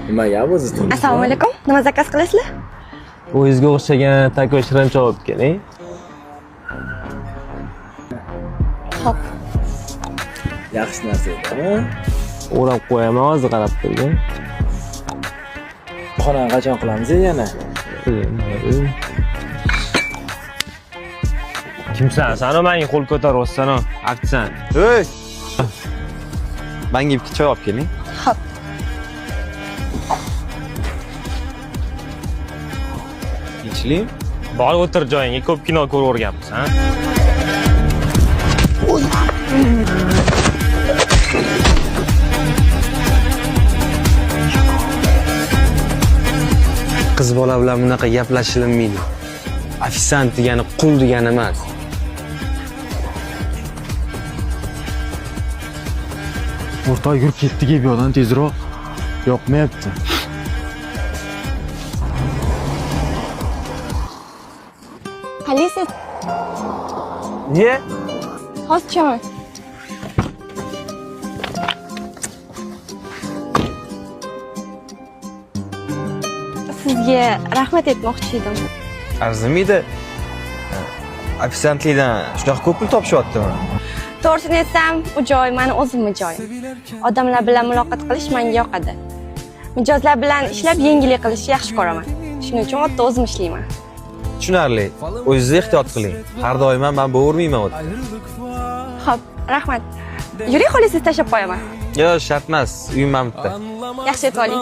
Nima gap o'zi? Assalomu alaykum. Nima zakaz qilasizlar? O'zingizga o'xshagan taco shirincha olib keling. Xo'p. Yaxshi narsa edi. O'rab qo'yaman, hozir qarab turgin. Xonani qachon qilamiz yana? Kimsan? Sen menga qo'l ko'taryapsan, aksent. Hey! Menga ikki choy olib keling. Xo'p. Tinchlik. Bor o'tir joyingga, ko'p kino ko'rib o'rganmiz, ha? Qiz bola bilan bunaqa gaplashilmaydi. Ofisant degani qul degani emas. O'rtoq yurib ketdik bu yoqdan tezroq. Yoqmayapti. Qalaysiz? Ye? Hozir chaman. Sizga rahmat aytmoqchi edim. Arzimaydi. Ofisantlikdan shunaqa ko'p pul topishyaptimi? To'g'risini aytsam, bu joy meni o'zimni joyim. Odamlar bilan muloqot qilish menga yoqadi. Mijozlar bilan ishlab yengillik qilishni yaxshi ko'raman. Shuning uchun o'tda o'zim ishlayman. Tushunarli. O'zingizni ehtiyot qiling. Har doim men bo'g'irmayman o'tda. Xo'p, rahmat. Yuring, xohlasangiz tashlab qo'yaman. Yo'q, shart emas. Uyim ham bitta. Yaxshi aytib oling.